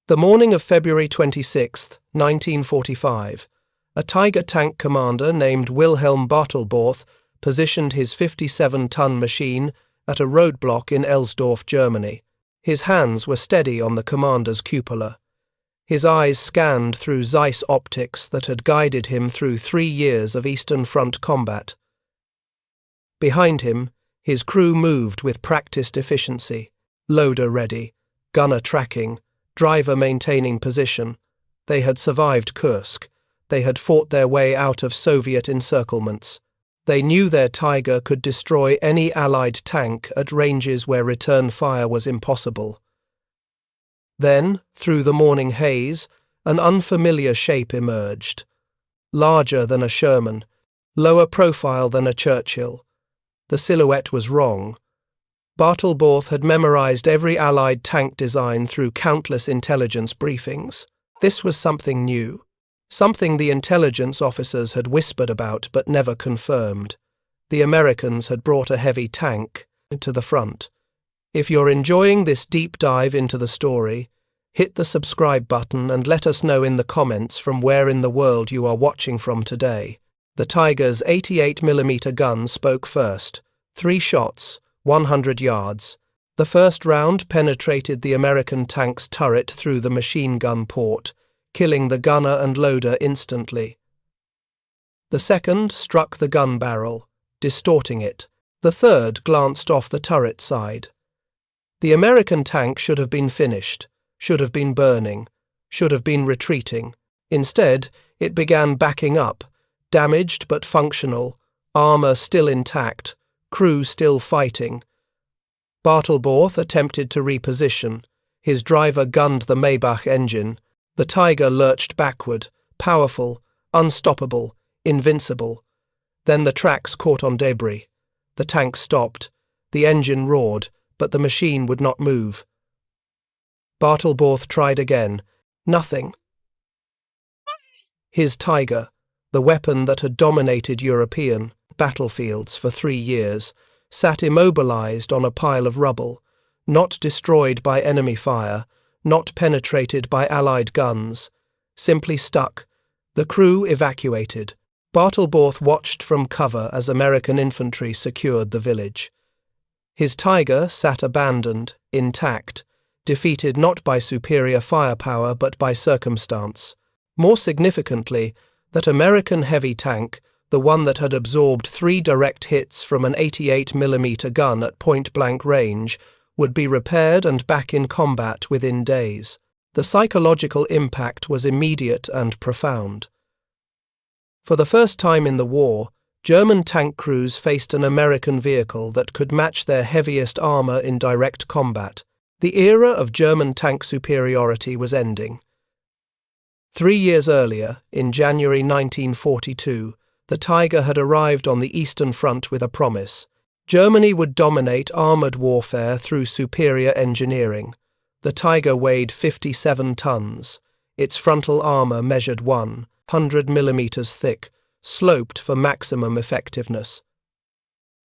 The morning of February 26, 1945, a Tiger tank commander named Wilhelm Bartelborth positioned his 57-ton machine at a roadblock in Elsdorf, Germany. His hands were steady on the commander's cupola. His eyes scanned through Zeiss optics that had guided him through 3 years of Eastern Front combat. Behind him, his crew moved with practiced efficiency, loader ready, gunner tracking, driver maintaining position. They had survived Kursk. They had fought their way out of Soviet encirclements. They knew their Tiger could destroy any Allied tank at ranges where return fire was impossible. Then, through the morning haze, an unfamiliar shape emerged. Larger than a Sherman, lower profile than a Churchill. The silhouette was wrong. Bartelborth had memorized every Allied tank design through countless intelligence briefings. This was something new, something the intelligence officers had whispered about but never confirmed. The Americans had brought a heavy tank to the front. If you're enjoying this deep dive into the story, hit the subscribe button and let us know in the comments from where in the world you are watching from today. The Tiger's 88mm gun spoke first. 3 shots, 100 yards. The first round penetrated the American tank's turret through the machine gun port, killing the gunner and loader instantly. The second struck the gun barrel, distorting it. The third glanced off the turret side. The American tank should have been finished, should have been burning, should have been retreating. Instead, it began backing up, damaged but functional, armor still intact, crew still fighting. Bartelborth attempted to reposition. His driver gunned the Maybach engine. The Tiger lurched backward, powerful, unstoppable, invincible. Then the tracks caught on debris. The tank stopped. The engine roared, but the machine would not move. Bartelborth tried again. Nothing. His Tiger, the weapon that had dominated European battlefields for 3 years, sat immobilized on a pile of rubble, not destroyed by enemy fire, not penetrated by Allied guns, simply stuck. The crew evacuated. Bartelborth watched from cover as American infantry secured the village. His Tiger sat abandoned, intact, defeated not by superior firepower but by circumstance. More significantly, that American heavy tank, the one that had absorbed 3 direct hits from an 88mm gun at point-blank range, would be repaired and back in combat within days. The psychological impact was immediate and profound. For the first time in the war, German tank crews faced an American vehicle that could match their heaviest armor in direct combat. The era of German tank superiority was ending. 3 years earlier, in January 1942, the Tiger had arrived on the Eastern Front with a promise. Germany would dominate armoured warfare through superior engineering. The Tiger weighed 57 tons. Its frontal armour measured 100mm thick, sloped for maximum effectiveness.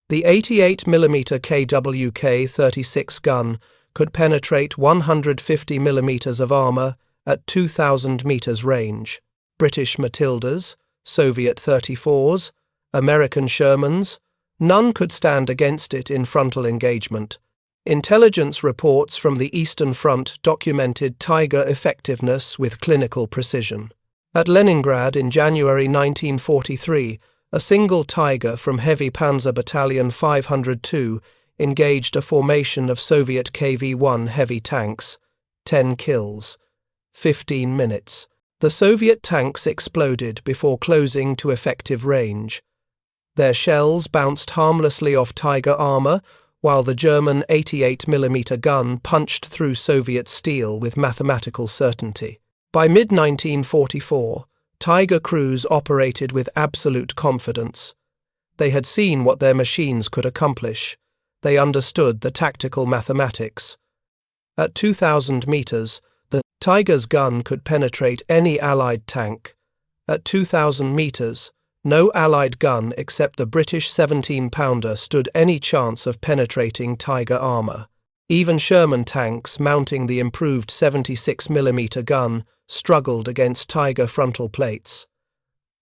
The 88mm KWK-36 gun could penetrate 150mm of armour at 2,000 metres range. British Matildas, Soviet 34s, American Shermans, none could stand against it in frontal engagement. Intelligence reports from the Eastern Front documented Tiger effectiveness with clinical precision. At Leningrad in January 1943, a single Tiger from Heavy Panzer Battalion 502 engaged a formation of Soviet KV-1 heavy tanks. 10 kills. 15 minutes. The Soviet tanks exploded before closing to effective range. Their shells bounced harmlessly off Tiger armour, while the German 88mm gun punched through Soviet steel with mathematical certainty. By mid-1944, Tiger crews operated with absolute confidence. They had seen what their machines could accomplish. They understood the tactical mathematics. At 2,000 metres, the Tiger's gun could penetrate any Allied tank. At 2,000 metres, no Allied gun except the British 17-pounder stood any chance of penetrating Tiger armour. Even Sherman tanks mounting the improved 76mm gun struggled against Tiger frontal plates.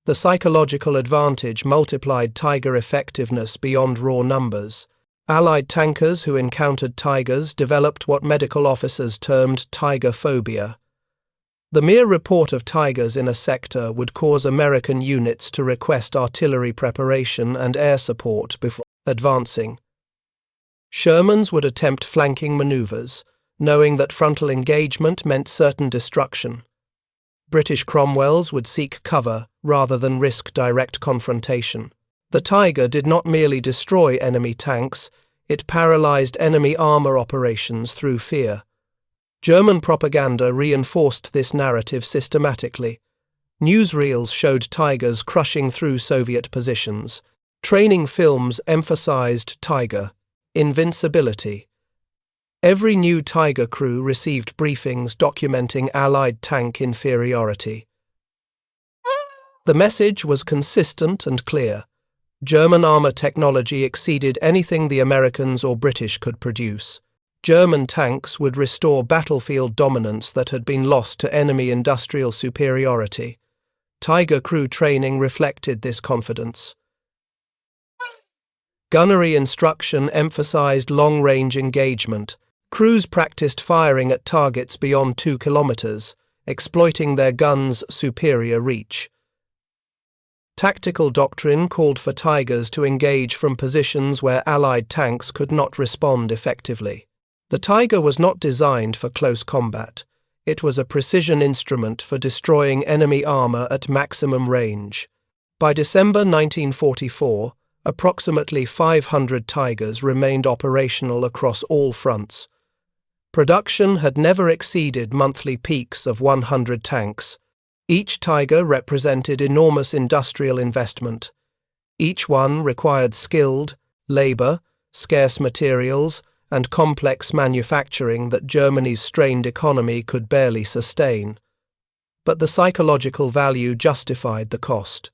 The psychological advantage multiplied Tiger effectiveness beyond raw numbers. Allied tankers who encountered Tigers developed what medical officers termed Tiger phobia. The mere report of Tigers in a sector would cause American units to request artillery preparation and air support before advancing. Shermans would attempt flanking maneuvers, knowing that frontal engagement meant certain destruction. British Cromwells would seek cover rather than risk direct confrontation. The Tiger did not merely destroy enemy tanks, it paralyzed enemy armor operations through fear. German propaganda reinforced this narrative systematically. Newsreels showed Tigers crushing through Soviet positions. Training films emphasized Tiger invincibility. Every new Tiger crew received briefings documenting Allied tank inferiority. The message was consistent and clear. German armor technology exceeded anything the Americans or British could produce. German tanks would restore battlefield dominance that had been lost to enemy industrial superiority. Tiger crew training reflected this confidence. Gunnery instruction emphasized long-range engagement. Crews practiced firing at targets beyond 2 kilometers, exploiting their guns' superior reach. Tactical doctrine called for Tigers to engage from positions where Allied tanks could not respond effectively. The Tiger was not designed for close combat. It was a precision instrument for destroying enemy armor at maximum range. By December 1944, approximately 500 Tigers remained operational across all fronts. Production had never exceeded monthly peaks of 100 tanks. Each Tiger represented enormous industrial investment. Each one required skilled labor, scarce materials, and complex manufacturing that Germany's strained economy could barely sustain. But the psychological value justified the cost.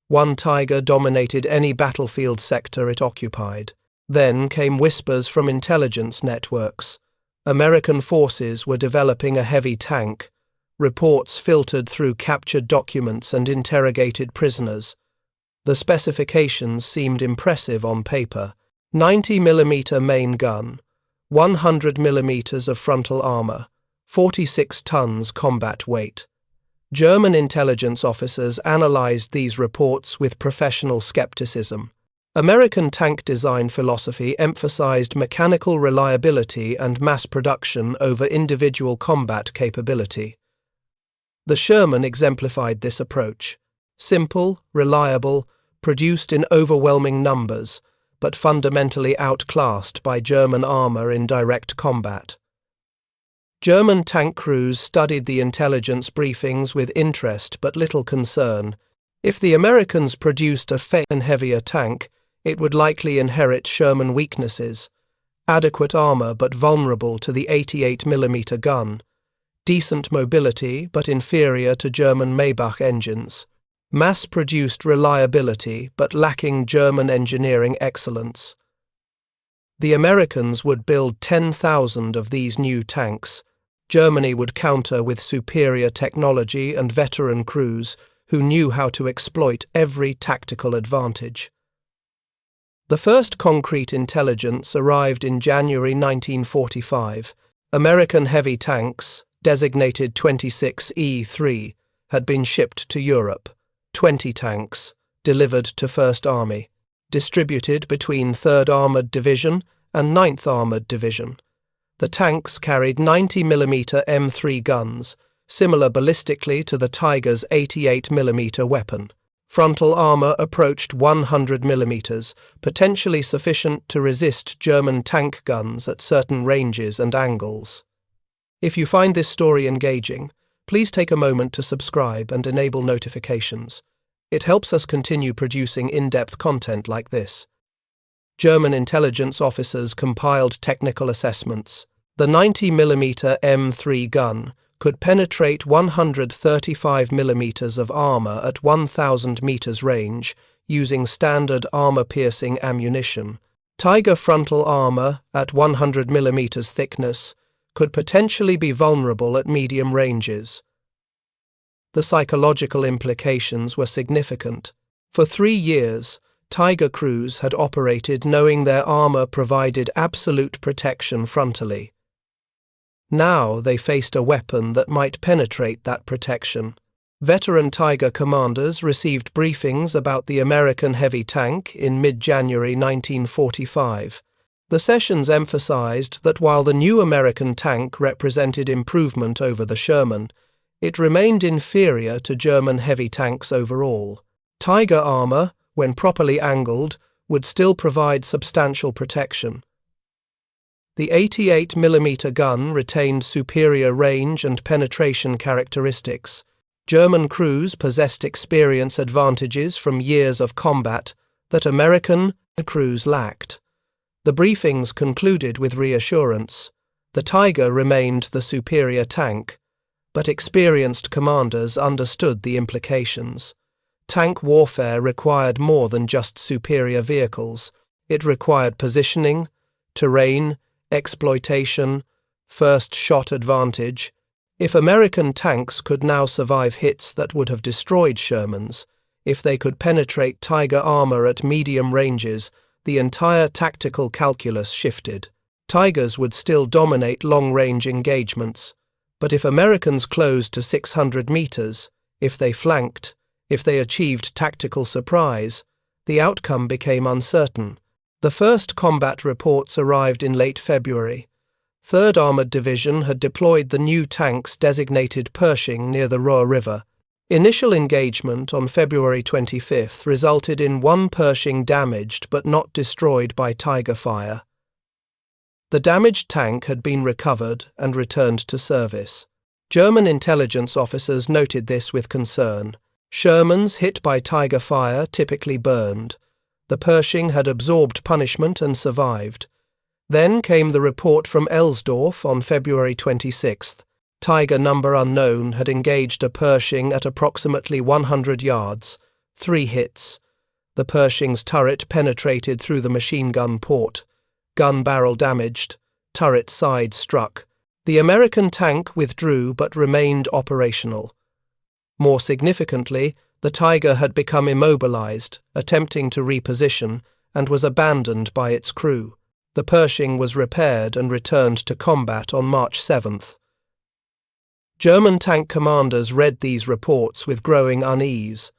One Tiger dominated any battlefield sector it occupied. Then came whispers from intelligence networks. American forces were developing a heavy tank. Reports filtered through captured documents and interrogated prisoners. The specifications seemed impressive on paper. 90mm main gun, 100mm of frontal armor, 46 tons combat weight. German intelligence officers analyzed these reports with professional skepticism. American tank design philosophy emphasized mechanical reliability and mass production over individual combat capability. The Sherman exemplified this approach. Simple, reliable, produced in overwhelming numbers, but fundamentally outclassed by German armor in direct combat. German tank crews studied the intelligence briefings with interest but little concern. If the Americans produced a faster and heavier tank, it would likely inherit Sherman weaknesses. Adequate armor but vulnerable to the 88mm gun. Decent mobility but inferior to German Maybach engines. Mass-produced reliability but lacking German engineering excellence. The Americans would build 10,000 of these new tanks. Germany would counter with superior technology and veteran crews who knew how to exploit every tactical advantage. The first concrete intelligence arrived in January 1945. American heavy tanks, designated 26E1, had been shipped to Europe. 20 tanks, delivered to 1st Army, distributed between 3rd Armored Division and 9th Armored Division. The tanks carried 90mm M3 guns, similar ballistically to the Tiger's 88mm weapon. Frontal armor approached 100mm, potentially sufficient to resist German tank guns at certain ranges and angles. If you find this story engaging, please take a moment to subscribe and enable notifications. It helps us continue producing in-depth content like this. German intelligence officers compiled technical assessments. The 90mm M3 gun could penetrate 135mm of armor at 1,000 meters range using standard armor-piercing ammunition. Tiger frontal armor at 100 mm thickness could potentially be vulnerable at medium ranges. The psychological implications were significant. For 3 years, Tiger crews had operated knowing their armor provided absolute protection frontally. Now they faced a weapon that might penetrate that protection. Veteran Tiger commanders received briefings about the American heavy tank in mid-January 1945. The sessions emphasized that while the new American tank represented improvement over the Sherman, it remained inferior to German heavy tanks overall. Tiger armor, when properly angled, would still provide substantial protection. The 88 mm gun retained superior range and penetration characteristics. German crews possessed experience advantages from years of combat that American crews lacked. The briefings concluded with reassurance. The Tiger remained the superior tank, but experienced commanders understood the implications. Tank warfare required more than just superior vehicles. It required positioning, terrain, exploitation, first shot advantage. If American tanks could now survive hits that would have destroyed Shermans, if they could penetrate Tiger armor at medium ranges, the entire tactical calculus shifted. Tigers would still dominate long-range engagements, but if Americans closed to 600 meters, if they flanked, if they achieved tactical surprise, the outcome became uncertain. The first combat reports arrived in late February. 3rd Armored Division had deployed the new tanks designated Pershing near the Roer River. Initial engagement on February 25 resulted in 1 Pershing damaged but not destroyed by Tiger fire. The damaged tank had been recovered and returned to service. German intelligence officers noted this with concern. Shermans hit by Tiger fire typically burned. The Pershing had absorbed punishment and survived. Then came the report from Elsdorf on February 26. Tiger number unknown had engaged a Pershing at approximately 100 yards. 3 hits. The Pershing's turret penetrated through the machine gun port. Gun barrel damaged. Turret side struck. The American tank withdrew but remained operational. More significantly, the Tiger had become immobilized, attempting to reposition, and was abandoned by its crew. The Pershing was repaired and returned to combat on March 7. German tank commanders read these reports with growing unease.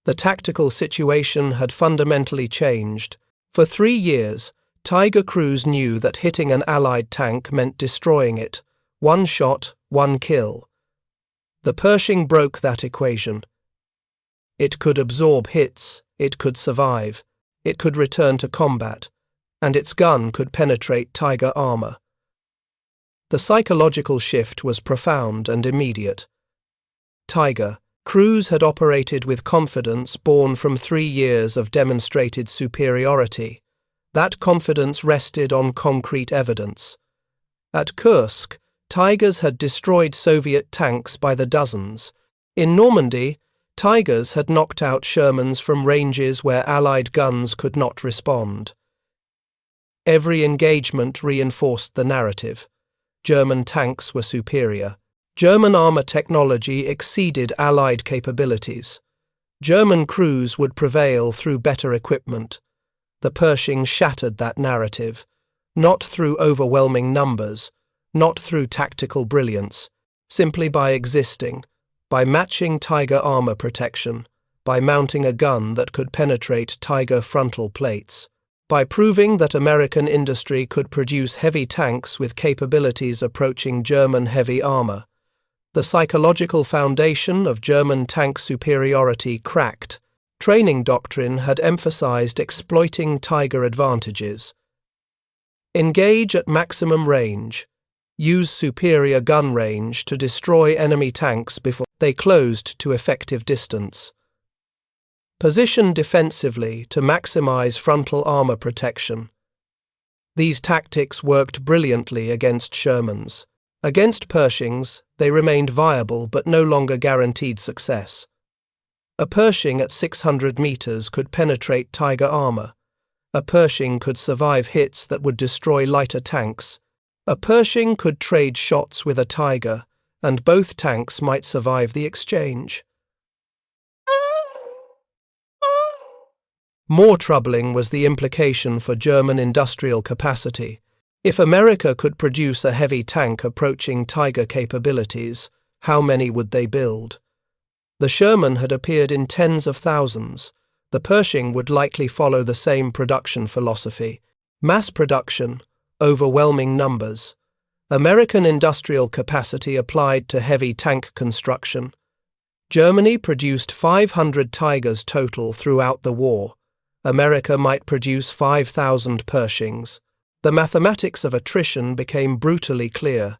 The tactical situation had fundamentally changed. For 3 years, Tiger crews knew that hitting an Allied tank meant destroying it. 1 shot, 1 kill. The Pershing broke that equation. It could absorb hits, it could survive, it could return to combat, and its gun could penetrate Tiger armor. The psychological shift was profound and immediate. Tiger crews had operated with confidence born from 3 years of demonstrated superiority. That confidence rested on concrete evidence. At Kursk, Tigers had destroyed Soviet tanks by the dozens. In Normandy, Tigers had knocked out Shermans from ranges where Allied guns could not respond. Every engagement reinforced the narrative. German tanks were superior. German armor technology exceeded Allied capabilities. German crews would prevail through better equipment. The Pershing shattered that narrative, not through overwhelming numbers, not through tactical brilliance, simply by existing, by matching Tiger armor protection, by mounting a gun that could penetrate Tiger frontal plates, by proving that American industry could produce heavy tanks with capabilities approaching German heavy armor. The psychological foundation of German tank superiority cracked. Training doctrine had emphasized exploiting Tiger advantages. Engage at maximum range. Use superior gun range to destroy enemy tanks before they closed to effective distance. Position defensively to maximize frontal armor protection. These tactics worked brilliantly against Shermans. Against Pershings, they remained viable but no longer guaranteed success. A Pershing at 600 meters could penetrate Tiger armor. A Pershing could survive hits that would destroy lighter tanks. A Pershing could trade shots with a Tiger, and both tanks might survive the exchange. More troubling was the implication for German industrial capacity. If America could produce a heavy tank approaching Tiger capabilities, how many would they build? The Sherman had appeared in tens of thousands. The Pershing would likely follow the same production philosophy. Mass production, overwhelming numbers. American industrial capacity applied to heavy tank construction. Germany produced 500 Tigers total throughout the war. America might produce 5,000 Pershings. The mathematics of attrition became brutally clear.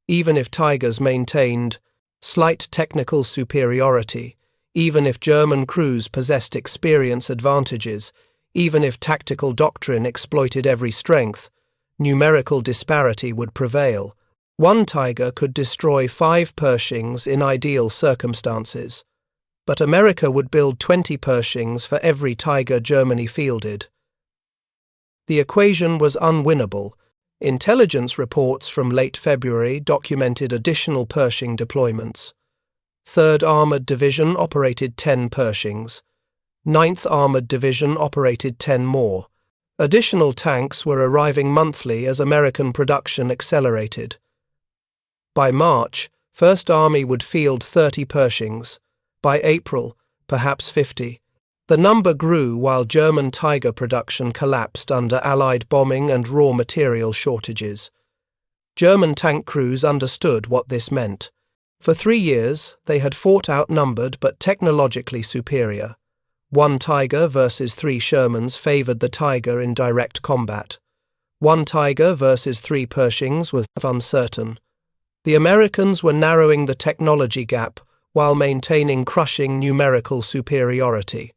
Even if Tigers maintained slight technical superiority, even if German crews possessed experience advantages, even if tactical doctrine exploited every strength, numerical disparity would prevail. One Tiger could destroy 5 Pershings in ideal circumstances, but America would build 20 Pershings for every Tiger Germany fielded. The equation was unwinnable. Intelligence reports from late February documented additional Pershing deployments. 3rd Armoured Division operated 10 Pershings. 9th Armoured Division operated 10 more. Additional tanks were arriving monthly as American production accelerated. By March, 1st Army would field 30 Pershings. By April, perhaps 50. The number grew while German Tiger production collapsed under Allied bombing and raw material shortages. German tank crews understood what this meant. For 3 years, they had fought outnumbered but technologically superior. 1 Tiger versus 3 Shermans favored the Tiger in direct combat. 1 Tiger versus 3 Pershings was uncertain. The Americans were narrowing the technology gap while maintaining crushing numerical superiority.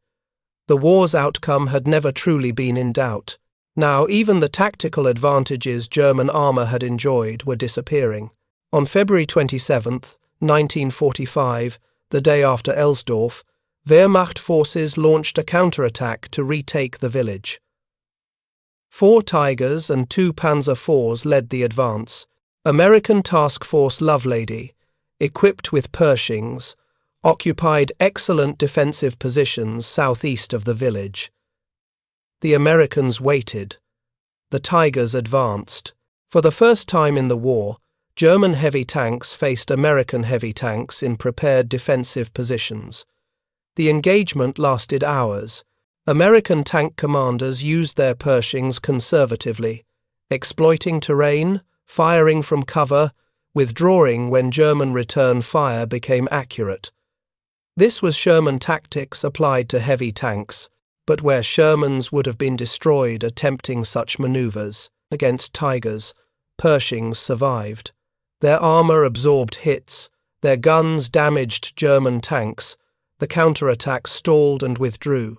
The war's outcome had never truly been in doubt. Now even the tactical advantages German armour had enjoyed were disappearing. On February 27, 1945, the day after Elsdorf, Wehrmacht forces launched a counterattack to retake the village. 4 Tigers and 2 Panzer IVs led the advance. American Task Force Lovelady, equipped with Pershings, occupied excellent defensive positions southeast of the village. The Americans waited. The Tigers advanced. For the first time in the war, German heavy tanks faced American heavy tanks in prepared defensive positions. The engagement lasted hours. American tank commanders used their Pershings conservatively, exploiting terrain, firing from cover, withdrawing when German return fire became accurate. This was Sherman tactics applied to heavy tanks, but where Shermans would have been destroyed attempting such maneuvers against Tigers, Pershings survived. Their armour absorbed hits, their guns damaged German tanks, the counterattack stalled and withdrew.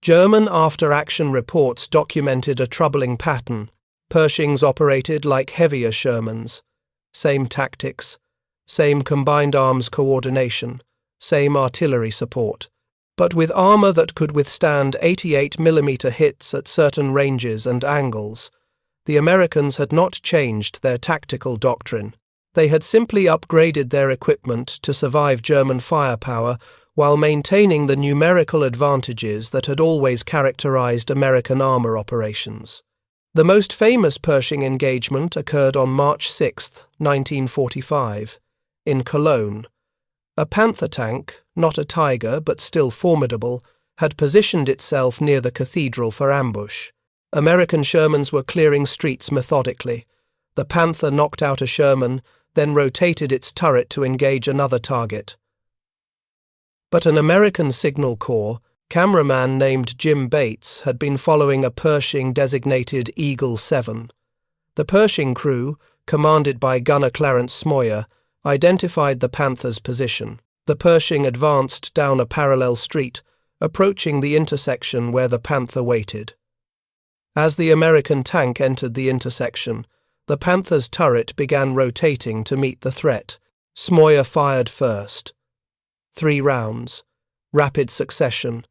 German after-action reports documented a troubling pattern. Pershings operated like heavier Shermans. Same tactics, same combined arms coordination, same artillery support, but with armour that could withstand 88mm hits at certain ranges and angles. The Americans had not changed their tactical doctrine. They had simply upgraded their equipment to survive German firepower while maintaining the numerical advantages that had always characterized American armour operations. The most famous Pershing engagement occurred on March 6, 1945, in Cologne. A Panther tank, not a Tiger but still formidable, had positioned itself near the cathedral for ambush. American Shermans were clearing streets methodically. The Panther knocked out a Sherman, then rotated its turret to engage another target. But an American signal corps, cameraman named Jim Bates, had been following a Pershing designated Eagle 7. The Pershing crew, commanded by gunner Clarence Smoyer, identified the Panther's position. The Pershing advanced down a parallel street, approaching the intersection where the Panther waited. As the American tank entered the intersection, the Panther's turret began rotating to meet the threat. Smoyer fired first. 3 rounds. Rapid succession.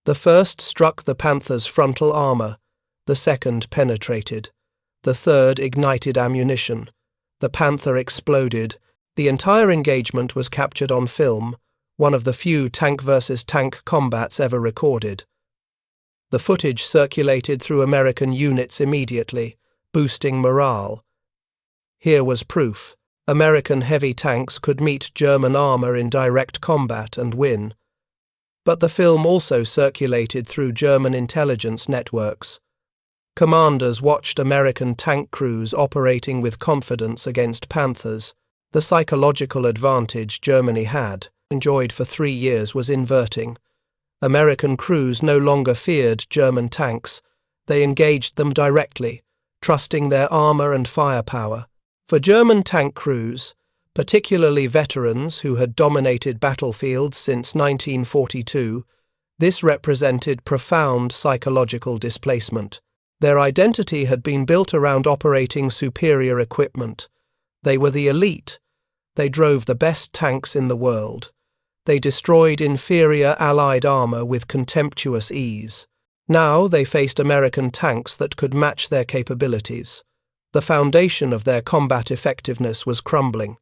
The first struck the Panther's frontal armor, the second penetrated. The third ignited ammunition. The Panther exploded. The entire engagement was captured on film, one of the few tank versus tank combats ever recorded. The footage circulated through American units immediately, boosting morale. Here was proof. American heavy tanks could meet German armor in direct combat and win. But the film also circulated through German intelligence networks. Commanders watched American tank crews operating with confidence against Panthers. The psychological advantage Germany had enjoyed for 3 years was inverting. American crews no longer feared German tanks. They engaged them directly, trusting their armor and firepower. For German tank crews, particularly veterans who had dominated battlefields since 1942, this represented profound psychological displacement. Their identity had been built around operating superior equipment. They were the elite. They drove the best tanks in the world. They destroyed inferior Allied armor with contemptuous ease. Now they faced American tanks that could match their capabilities. The foundation of their combat effectiveness was crumbling.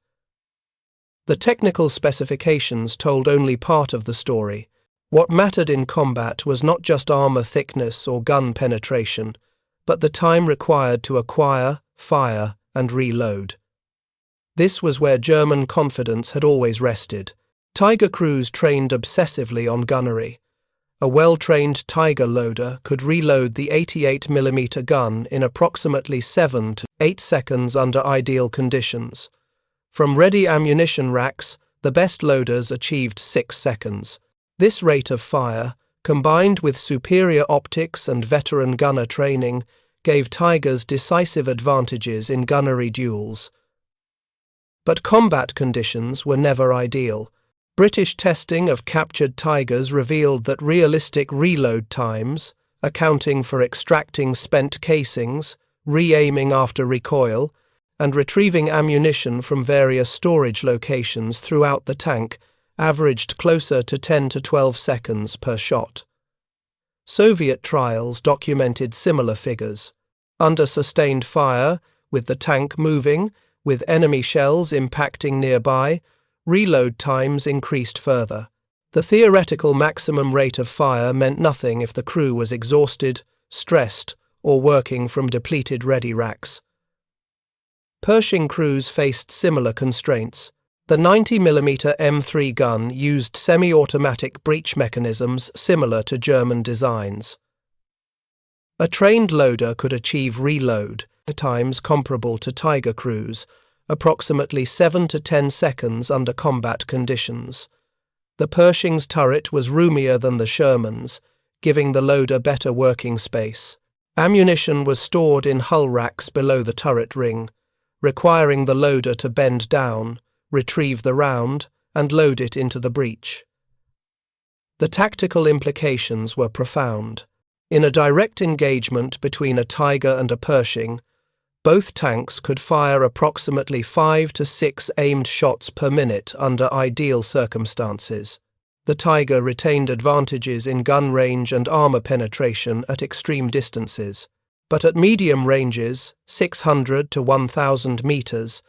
The technical specifications told only part of the story. What mattered in combat was not just armor thickness or gun penetration, but the time required to acquire, fire, and reload. This was where German confidence had always rested. Tiger crews trained obsessively on gunnery. A well-trained Tiger loader could reload the 88mm gun in approximately 7 to 8 seconds under ideal conditions. From ready ammunition racks, the best loaders achieved 6 seconds. This rate of fire, combined with superior optics and veteran gunner training, gave Tigers decisive advantages in gunnery duels. But combat conditions were never ideal. British testing of captured Tigers revealed that realistic reload times, accounting for extracting spent casings, re-aiming after recoil, and retrieving ammunition from various storage locations throughout the tank, averaged closer to 10 to 12 seconds per shot. Soviet trials documented similar figures. Under sustained fire, with the tank moving, with enemy shells impacting nearby, reload times increased further. The theoretical maximum rate of fire meant nothing if the crew was exhausted, stressed, or working from depleted ready racks. Pershing crews faced similar constraints. The 90mm M3 gun used semi-automatic breech mechanisms similar to German designs. A trained loader could achieve reload, at times comparable to Tiger crews, approximately 7 to 10 seconds under combat conditions. The Pershing's turret was roomier than the Sherman's, giving the loader better working space. Ammunition was stored in hull racks below the turret ring, requiring the loader to bend down, retrieve the round, and load it into the breech. The tactical implications were profound. In a direct engagement between a Tiger and a Pershing, both tanks could fire approximately 5 to 6 aimed shots per minute under ideal circumstances. The Tiger retained advantages in gun range and armor penetration at extreme distances, but at medium ranges, 600 to 1,000 meters,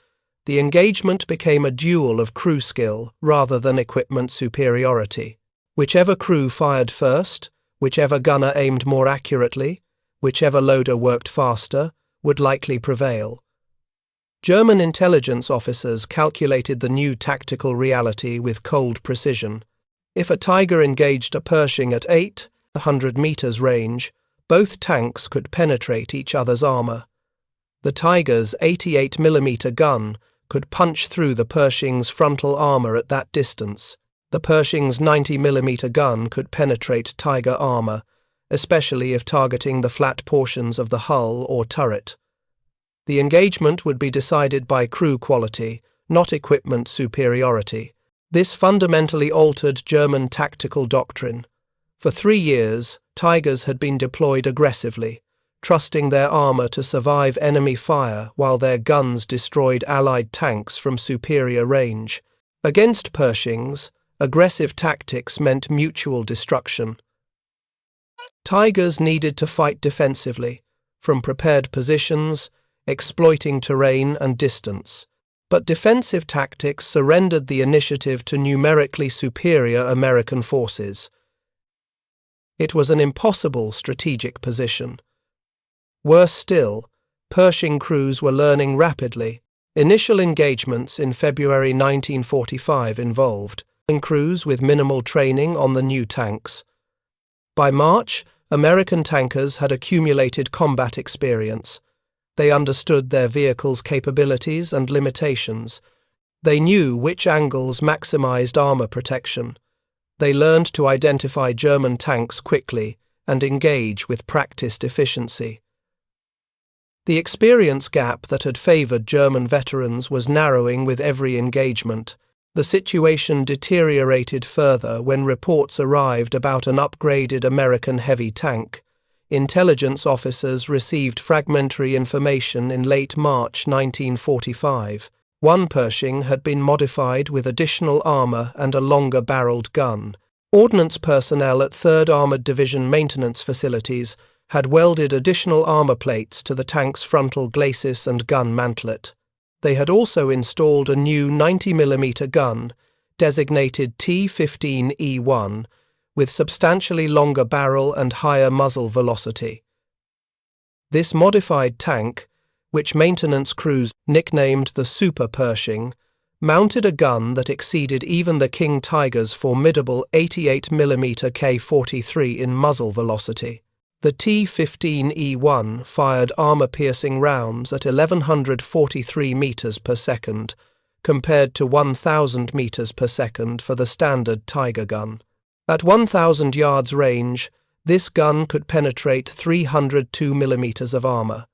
the engagement became a duel of crew skill rather than equipment superiority. Whichever crew fired first, whichever gunner aimed more accurately, whichever loader worked faster, would likely prevail. German intelligence officers calculated the new tactical reality with cold precision. If a Tiger engaged a Pershing at 800 meters range, both tanks could penetrate each other's armor. The Tiger's 88mm gun could punch through the Pershing's frontal armor at that distance. The Pershing's 90mm gun could penetrate Tiger armor, especially if targeting the flat portions of the hull or turret. The engagement would be decided by crew quality, not equipment superiority. This fundamentally altered German tactical doctrine. For 3 years, Tigers had been deployed aggressively, trusting their armor to survive enemy fire while their guns destroyed Allied tanks from superior range. Against Pershings, aggressive tactics meant mutual destruction. Tigers needed to fight defensively, from prepared positions, exploiting terrain and distance. But defensive tactics surrendered the initiative to numerically superior American forces. It was an impossible strategic position. Worse still, Pershing crews were learning rapidly. Initial engagements in February 1945 involved crews with minimal training on the new tanks. By March, American tankers had accumulated combat experience. They understood their vehicles' capabilities and limitations. They knew which angles maximized armor protection. They learned to identify German tanks quickly and engage with practiced efficiency. The experience gap that had favored German veterans was narrowing with every engagement. The situation deteriorated further when reports arrived about an upgraded American heavy tank. Intelligence officers received fragmentary information in late March 1945. One Pershing had been modified with additional armor and a longer-barreled gun. Ordnance personnel at 3rd Armored Division maintenance facilities had welded additional armor plates to the tank's frontal glacis and gun mantlet. They had also installed a new 90mm gun, designated T15E1, with substantially longer barrel and higher muzzle velocity. This modified tank, which maintenance crews nicknamed the Super Pershing, mounted a gun that exceeded even the King Tiger's formidable 88mm K-43 in muzzle velocity. The T15E1 fired armor-piercing rounds at 1143 meters per second, compared to 1000 meters per second for the standard Tiger gun. At 1,000 yards range, this gun could penetrate 302 millimeters of armor.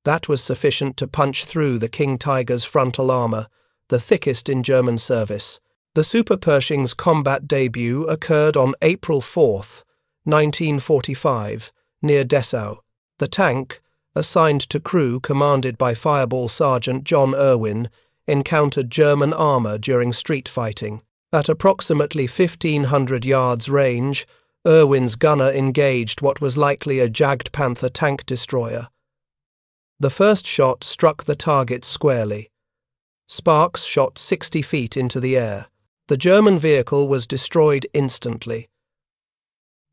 That was sufficient to punch through the King Tiger's frontal armor, the thickest in German service. The Super Pershing's combat debut occurred on April 4, 1945, near Dessau. The tank, assigned to crew commanded by Fireball Sergeant John Irwin, encountered German armor during street fighting. At approximately 1,500 yards range, Irwin's gunner engaged what was likely a Jagd Panther tank destroyer. The first shot struck the target squarely. Sparks shot 60 feet into the air. The German vehicle was destroyed instantly.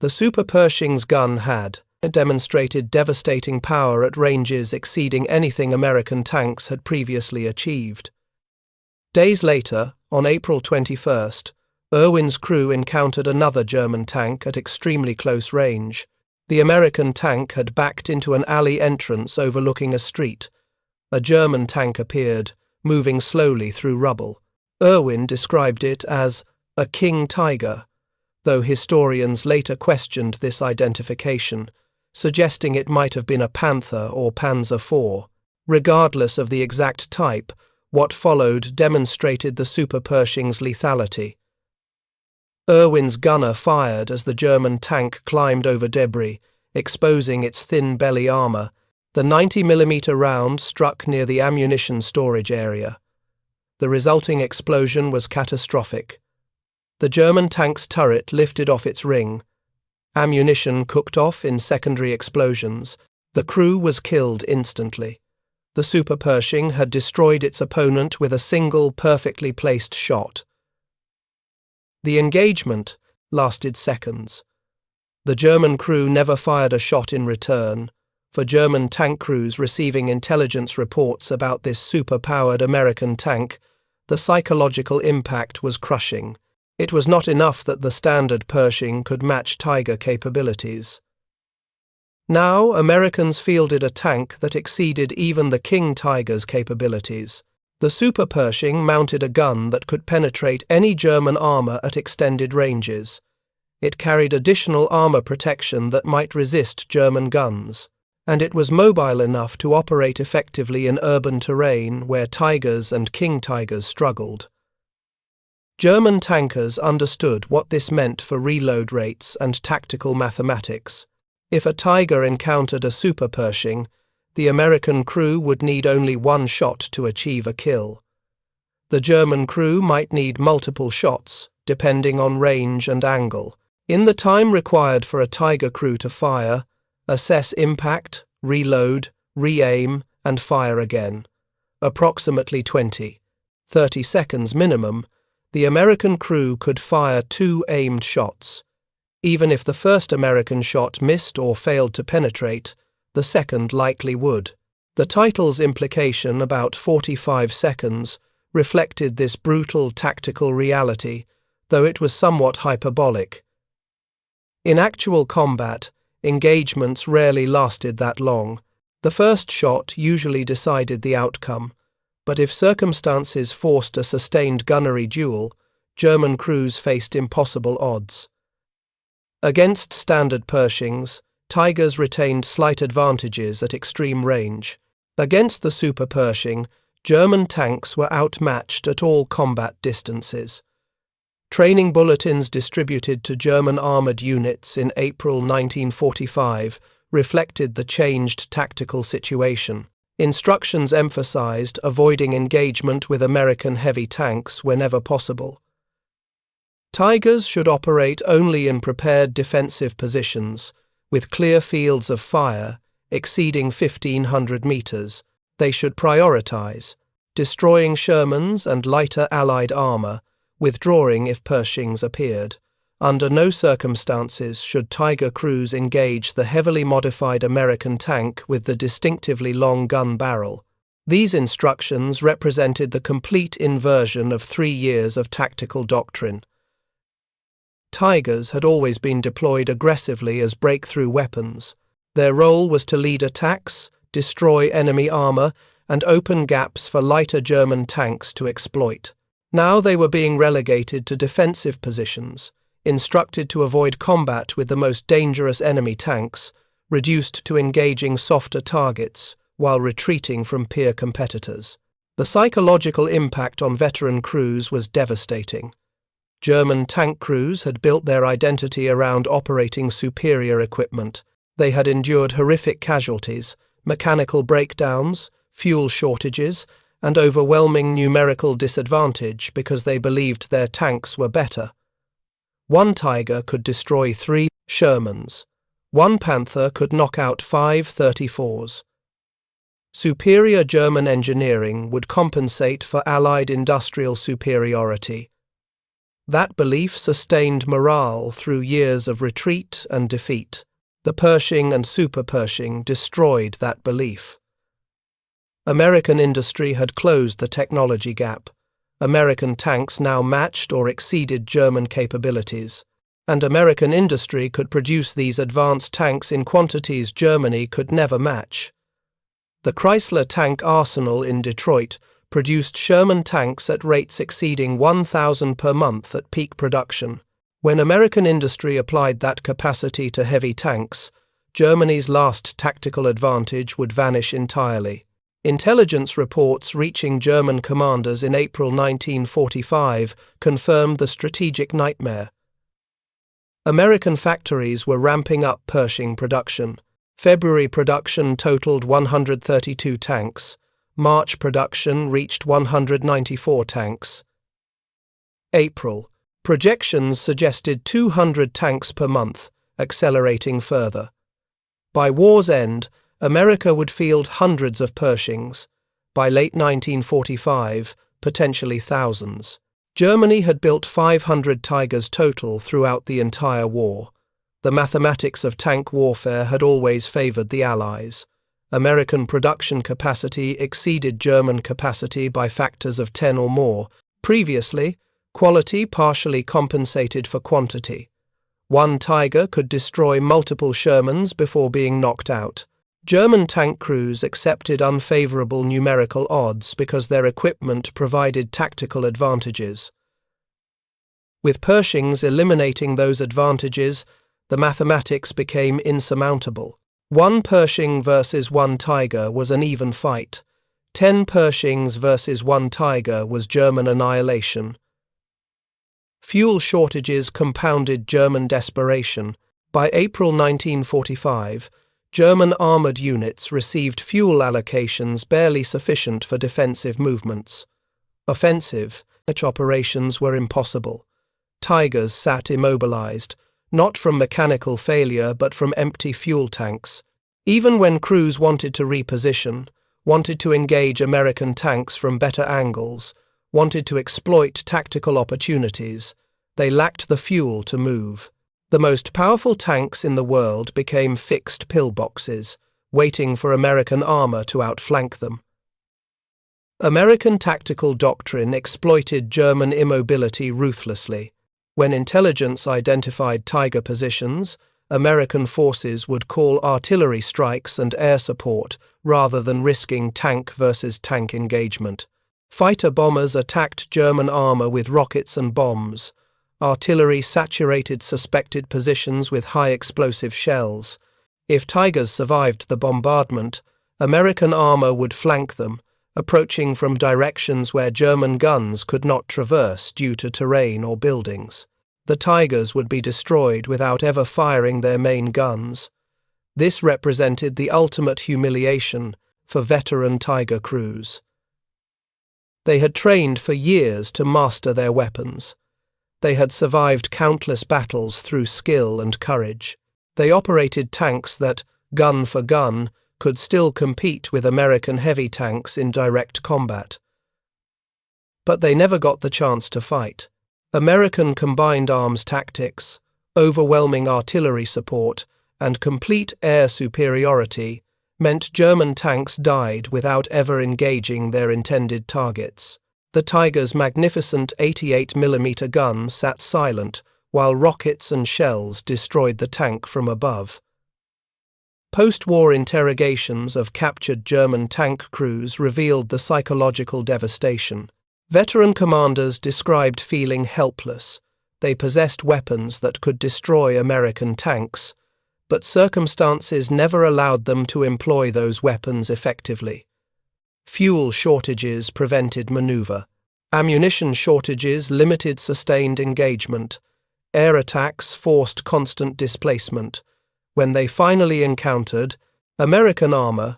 The Super Pershing's gun had demonstrated devastating power at ranges exceeding anything American tanks had previously achieved. Days later, on April 21st, Irwin's crew encountered another German tank at extremely close range. The American tank had backed into an alley entrance overlooking a street. A German tank appeared, moving slowly through rubble. Irwin described it as a King Tiger, though historians later questioned this identification, suggesting it might have been a Panther or Panzer IV. Regardless of the exact type, what followed demonstrated the Super Pershing's lethality. Irwin's gunner fired as the German tank climbed over debris, exposing its thin belly armor. The 90mm round struck near the ammunition storage area. The resulting explosion was catastrophic. The German tank's turret lifted off its ring. Ammunition cooked off in secondary explosions. The crew was killed instantly. The Super Pershing had destroyed its opponent with a single perfectly placed shot. The engagement lasted seconds. The German crew never fired a shot in return. For German tank crews receiving intelligence reports about this super-powered American tank, the psychological impact was crushing. It was not enough that the standard Pershing could match Tiger capabilities. Now, Americans fielded a tank that exceeded even the King Tiger's capabilities. The Super Pershing mounted a gun that could penetrate any German armor at extended ranges. It carried additional armor protection that might resist German guns, and it was mobile enough to operate effectively in urban terrain where Tigers and King Tigers struggled. German tankers understood what this meant for reload rates and tactical mathematics. If a Tiger encountered a Super Pershing, the American crew would need only one shot to achieve a kill. The German crew might need multiple shots, depending on range and angle. In the time required for a Tiger crew to fire, assess impact, reload, re-aim, and fire again, approximately 20-30 seconds minimum, the American crew could fire 2 aimed shots. Even if the first American shot missed or failed to penetrate, the second likely would. The title's implication, about 45 seconds, reflected this brutal tactical reality, though it was somewhat hyperbolic. In actual combat, engagements rarely lasted that long. The first shot usually decided the outcome, but if circumstances forced a sustained gunnery duel, German crews faced impossible odds. Against standard Pershings, Tigers retained slight advantages at extreme range. Against the Super Pershing, German tanks were outmatched at all combat distances. Training bulletins distributed to German armoured units in April 1945 reflected the changed tactical situation. Instructions emphasized avoiding engagement with American heavy tanks whenever possible. Tigers should operate only in prepared defensive positions, with clear fields of fire exceeding 1,500 meters. They should prioritize destroying Shermans and lighter Allied armor, withdrawing if Pershings appeared. Under no circumstances should Tiger crews engage the heavily modified American tank with the distinctively long gun barrel. These instructions represented the complete inversion of 3 years of tactical doctrine. Tigers had always been deployed aggressively as breakthrough weapons. Their role was to lead attacks, destroy enemy armor, and open gaps for lighter German tanks to exploit. Now they were being relegated to defensive positions, instructed to avoid combat with the most dangerous enemy tanks, reduced to engaging softer targets while retreating from peer competitors. The psychological impact on veteran crews was devastating. German tank crews had built their identity around operating superior equipment. They had endured horrific casualties, mechanical breakdowns, fuel shortages, and overwhelming numerical disadvantage because they believed their tanks were better. One Tiger could destroy 3 Shermans. One Panther could knock out 5 34s. Superior German engineering would compensate for Allied industrial superiority. That belief sustained morale through years of retreat and defeat. The Pershing and Super Pershing destroyed that belief. American industry had closed the technology gap. American tanks now matched or exceeded German capabilities, and American industry could produce these advanced tanks in quantities Germany could never match. The Chrysler Tank Arsenal in Detroit produced Sherman tanks at rates exceeding 1,000 per month at peak production. When American industry applied that capacity to heavy tanks, Germany's last tactical advantage would vanish entirely. Intelligence reports reaching German commanders in April 1945 confirmed the strategic nightmare. American factories were ramping up Pershing production. February production totaled 132 tanks. March production reached 194 tanks. April. Projections suggested 200 tanks per month, accelerating further. By war's end, America would field hundreds of Pershings. By late 1945, potentially thousands. Germany had built 500 Tigers total throughout the entire war. The mathematics of tank warfare had always favored the Allies. American production capacity exceeded German capacity by factors of 10 or more. Previously, quality partially compensated for quantity. One Tiger could destroy multiple Shermans before being knocked out. German tank crews accepted unfavorable numerical odds because their equipment provided tactical advantages. With Pershings eliminating those advantages, the mathematics became insurmountable. 1 Pershing versus 1 Tiger was an even fight. 10 Pershings versus 1 Tiger was German annihilation. Fuel shortages compounded German desperation. By April 1945, German armoured units received fuel allocations barely sufficient for defensive movements. Offensive operations were impossible. Tigers sat immobilized, not from mechanical failure but from empty fuel tanks. Even when crews wanted to reposition, wanted to engage American tanks from better angles, wanted to exploit tactical opportunities, they lacked the fuel to move. The most powerful tanks in the world became fixed pillboxes, waiting for American armor to outflank them. American tactical doctrine exploited German immobility ruthlessly. When intelligence identified Tiger positions, American forces would call artillery strikes and air support rather than risking tank versus tank engagement. Fighter bombers attacked German armor with rockets and bombs. Artillery saturated suspected positions with high explosive shells. If Tigers survived the bombardment, American armor would flank them, approaching from directions where German guns could not traverse due to terrain or buildings. The Tigers would be destroyed without ever firing their main guns. This represented the ultimate humiliation for veteran Tiger crews. They had trained for years to master their weapons. They had survived countless battles through skill and courage. They operated tanks that, gun for gun, could still compete with American heavy tanks in direct combat. But they never got the chance to fight. American combined arms tactics, overwhelming artillery support, and complete air superiority meant German tanks died without ever engaging their intended targets. The Tiger's magnificent 88mm gun sat silent while rockets and shells destroyed the tank from above. Post-war interrogations of captured German tank crews revealed the psychological devastation. Veteran commanders described feeling helpless. They possessed weapons that could destroy American tanks, but circumstances never allowed them to employ those weapons effectively. Fuel shortages prevented maneuver. Ammunition shortages limited sustained engagement. Air attacks forced constant displacement. When they finally encountered American armor,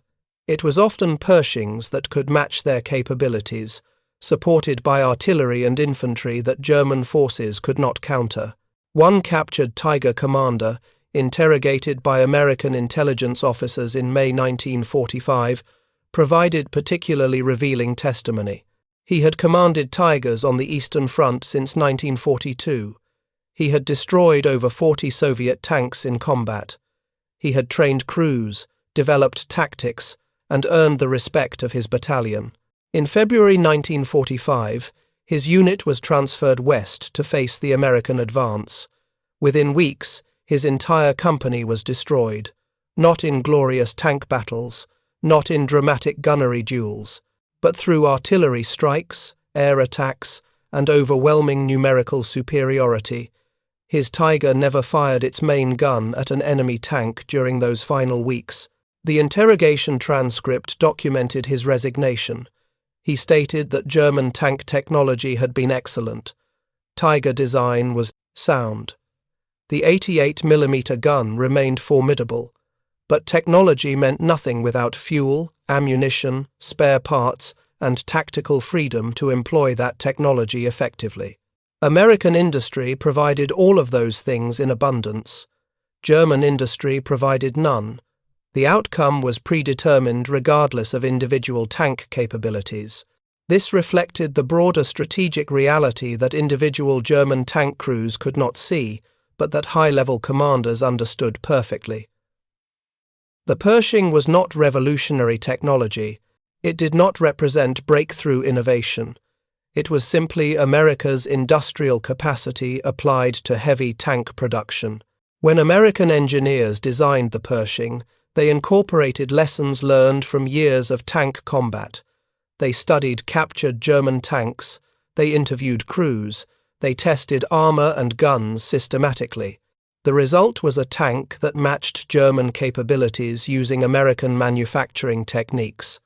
it was often Pershings that could match their capabilities, supported by artillery and infantry that German forces could not counter. One captured Tiger commander, interrogated by American intelligence officers in May 1945, provided particularly revealing testimony. He had commanded Tigers on the Eastern Front since 1942. He had destroyed over 40 Soviet tanks in combat. He had trained crews, developed tactics, and earned the respect of his battalion. In February 1945, his unit was transferred west to face the American advance. Within weeks, his entire company was destroyed, not in glorious tank battles, not in dramatic gunnery duels, but through artillery strikes, air attacks, and overwhelming numerical superiority. His Tiger never fired its main gun at an enemy tank during those final weeks. The interrogation transcript documented his resignation. He stated that German tank technology had been excellent. Tiger design was sound. The 88mm gun remained formidable, but technology meant nothing without fuel, ammunition, spare parts, and tactical freedom to employ that technology effectively. American industry provided all of those things in abundance. German industry provided none. The outcome was predetermined regardless of individual tank capabilities. This reflected the broader strategic reality that individual German tank crews could not see, but that high-level commanders understood perfectly. The Pershing was not revolutionary technology. It did not represent breakthrough innovation. It was simply America's industrial capacity applied to heavy tank production. When American engineers designed the Pershing, they incorporated lessons learned from years of tank combat. They studied captured German tanks, they interviewed crews, they tested armor and guns systematically. The result was a tank that matched German capabilities using American manufacturing techniques.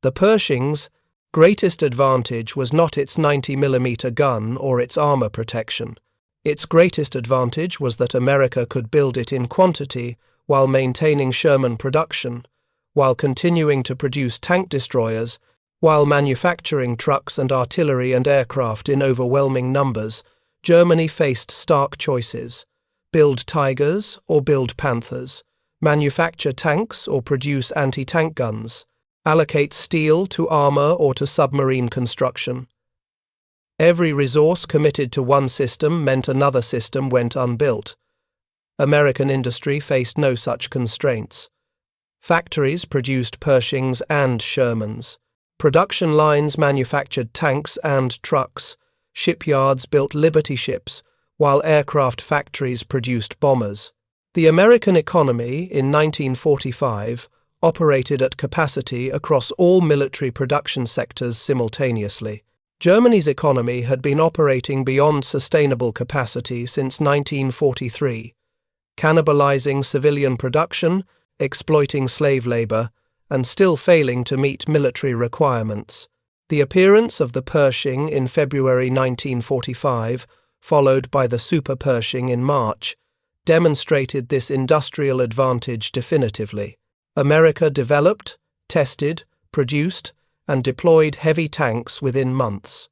The Pershing's greatest advantage was not its 90mm gun or its armor protection. Its greatest advantage was that America could build it in quantity while maintaining Sherman production, while continuing to produce tank destroyers, while manufacturing trucks and artillery and aircraft in overwhelming numbers. Germany faced stark choices: Build Tigers or build Panthers. Manufacture tanks or produce anti-tank guns. Allocate steel to armor or to submarine construction. Every resource committed to one system meant another system went unbuilt. American industry faced no such constraints. Factories produced Pershings and Shermans. Production lines manufactured tanks and trucks. Shipyards built Liberty ships, while aircraft factories produced bombers. The American economy, in 1945, operated at capacity across all military production sectors simultaneously. Germany's economy had been operating beyond sustainable capacity since 1943, cannibalizing civilian production, exploiting slave labor, and still failing to meet military requirements. The appearance of the Pershing in February 1945, followed by the Super Pershing in March, demonstrated this industrial advantage definitively. America developed, tested, produced, and deployed heavy tanks within months.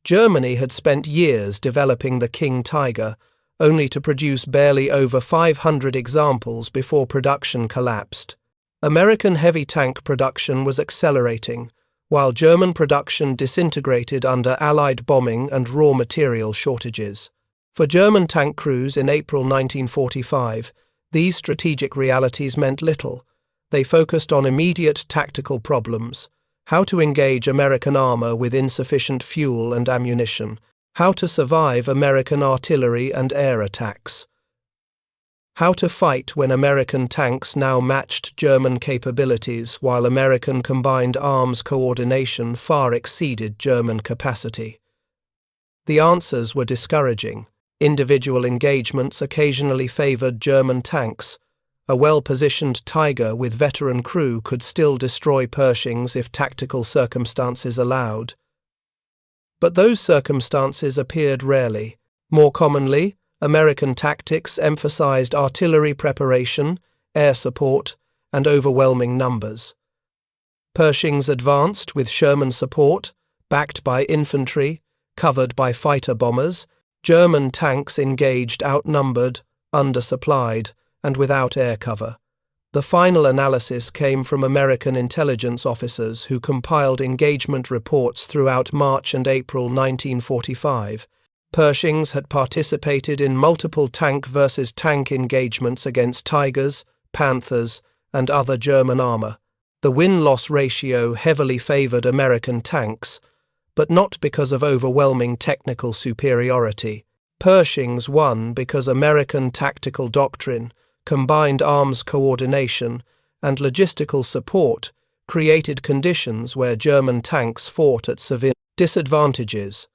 Germany had spent years developing the King Tiger, only to produce barely over 500 examples before production collapsed. American heavy tank production was accelerating, while German production disintegrated under Allied bombing and raw material shortages. For German tank crews in April 1945, these strategic realities meant little. They focused on immediate tactical problems: how to engage American armor with insufficient fuel and ammunition, how to survive American artillery and air attacks, how to fight when American tanks now matched German capabilities while American combined arms coordination far exceeded German capacity. The answers were discouraging. Individual engagements occasionally favored German tanks. A well-positioned Tiger with veteran crew could still destroy Pershings if tactical circumstances allowed. But those circumstances appeared rarely. More commonly, American tactics emphasized artillery preparation, air support, and overwhelming numbers. Pershings advanced with Sherman support, backed by infantry, covered by fighter bombers. German tanks engaged outnumbered, undersupplied, and without air cover. The final analysis came from American intelligence officers who compiled engagement reports throughout March and April 1945. Pershings had participated in multiple tank versus tank engagements against Tigers, Panthers, and other German armor. The win-loss ratio heavily favored American tanks, but not because of overwhelming technical superiority. Pershings won because American tactical doctrine, combined arms coordination, and logistical support created conditions where German tanks fought at severe disadvantages.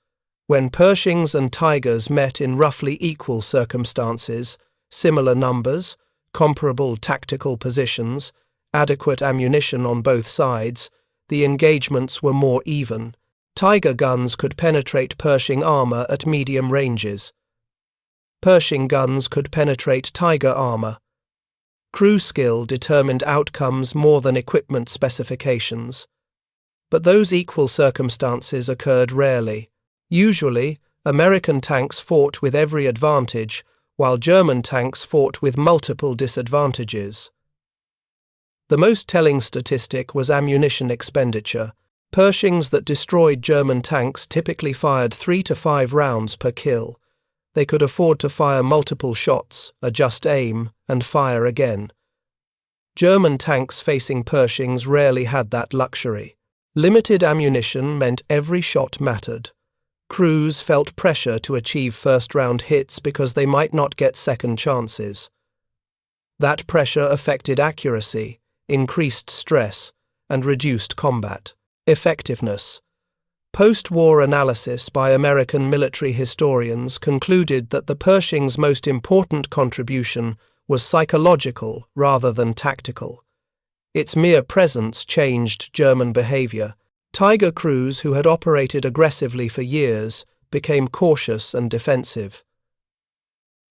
When Pershings and Tigers met in roughly equal circumstances, similar numbers, comparable tactical positions, adequate ammunition on both sides, the engagements were more even. Tiger guns could penetrate Pershing armor at medium ranges. Pershing guns could penetrate Tiger armor. Crew skill determined outcomes more than equipment specifications. But those equal circumstances occurred rarely. Usually, American tanks fought with every advantage, while German tanks fought with multiple disadvantages. The most telling statistic was ammunition expenditure. Pershings that destroyed German tanks typically fired 3 to 5 rounds per kill. They could afford to fire multiple shots, adjust aim, and fire again. German tanks facing Pershings rarely had that luxury. Limited ammunition meant every shot mattered. Crews felt pressure to achieve first-round hits because they might not get second chances. That pressure affected accuracy, increased stress, and reduced combat effectiveness. Post-war analysis by American military historians concluded that the Pershing's most important contribution was psychological rather than tactical. Its mere presence changed German behavior. Tiger crews who had operated aggressively for years became cautious and defensive.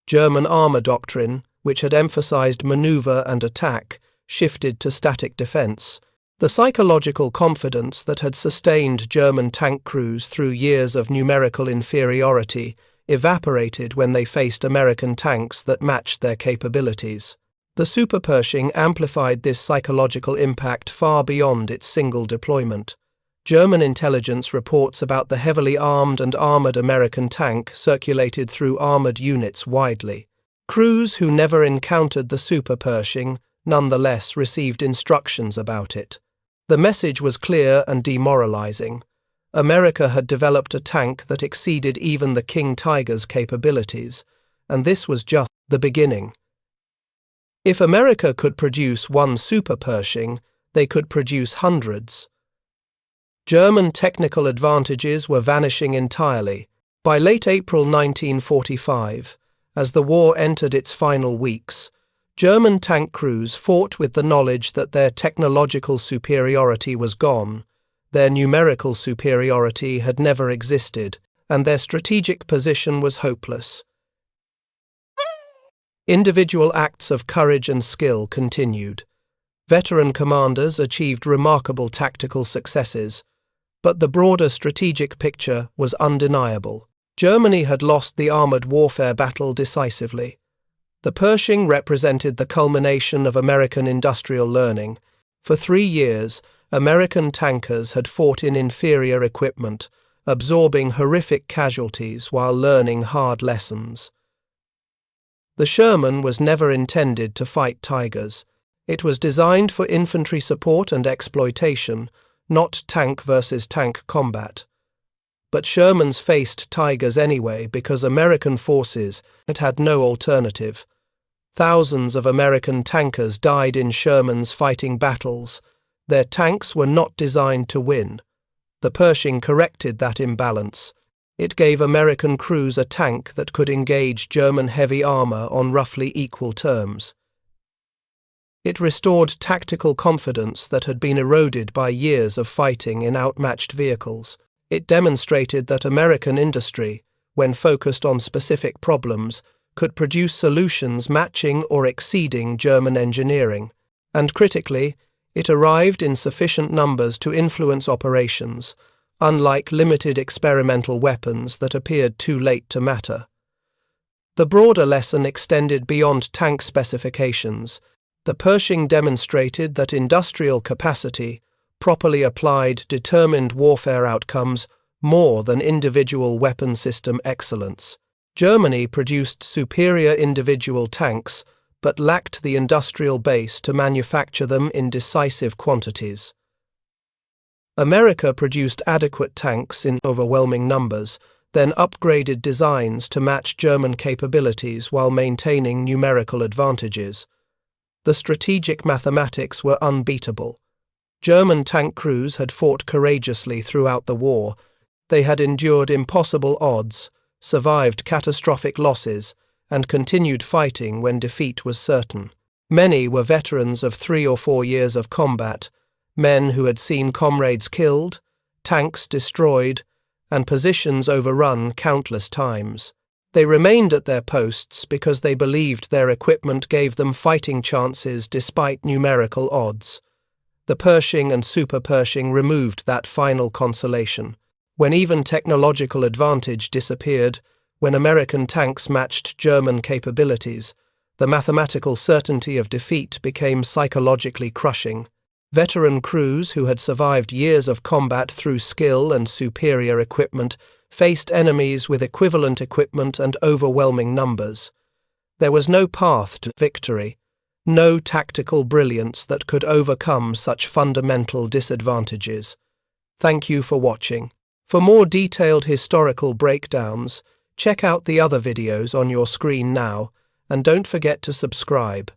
German armor doctrine, which had emphasized maneuver and attack, shifted to static defense. The psychological confidence that had sustained German tank crews through years of numerical inferiority evaporated when they faced American tanks that matched their capabilities. The Super Pershing amplified this psychological impact far beyond its single deployment. German intelligence reports about the heavily armed and armored American tank circulated through armored units widely. Crews who never encountered the Super Pershing nonetheless received instructions about it. The message was clear and demoralizing. America had developed a tank that exceeded even the King Tiger's capabilities, and this was just the beginning. If America could produce one Super Pershing, they could produce hundreds. German technical advantages were vanishing entirely. By late April 1945, as the war entered its final weeks, German tank crews fought with the knowledge that their technological superiority was gone, their numerical superiority had never existed, and their strategic position was hopeless. Individual acts of courage and skill continued. Veteran commanders achieved remarkable tactical successes, but the broader strategic picture was undeniable. Germany had lost the armored warfare battle decisively. The Pershing represented the culmination of American industrial learning. For 3 years, American tankers had fought in inferior equipment, absorbing horrific casualties while learning hard lessons. The Sherman was never intended to fight Tigers. It was designed for infantry support and exploitation, not tank versus tank combat. But Shermans faced Tigers anyway because American forces had no alternative. Thousands of American tankers died in Shermans fighting battles. Their tanks were not designed to win. The Pershing corrected that imbalance. It gave American crews a tank that could engage German heavy armor on roughly equal terms. It restored tactical confidence that had been eroded by years of fighting in outmatched vehicles. It demonstrated that American industry, when focused on specific problems, could produce solutions matching or exceeding German engineering. And critically, it arrived in sufficient numbers to influence operations, unlike limited experimental weapons that appeared too late to matter. The broader lesson extended beyond tank specifications. The Pershing demonstrated that industrial capacity, properly applied, determined warfare outcomes more than individual weapon system excellence. Germany produced superior individual tanks, but lacked the industrial base to manufacture them in decisive quantities. America produced adequate tanks in overwhelming numbers, then upgraded designs to match German capabilities while maintaining numerical advantages. The strategic mathematics were unbeatable. German tank crews had fought courageously throughout the war. They had endured impossible odds, survived catastrophic losses, and continued fighting when defeat was certain. Many were veterans of 3 or 4 years of combat, men who had seen comrades killed, tanks destroyed, and positions overrun countless times. They remained at their posts because they believed their equipment gave them fighting chances despite numerical odds. The Pershing and Super Pershing removed that final consolation. When even technological advantage disappeared, when American tanks matched German capabilities, the mathematical certainty of defeat became psychologically crushing. Veteran crews who had survived years of combat through skill and superior equipment faced enemies with equivalent equipment and overwhelming numbers. There was no path to victory, no tactical brilliance that could overcome such fundamental disadvantages. Thank you for watching. For more detailed historical breakdowns, check out the other videos on your screen now, and don't forget to subscribe.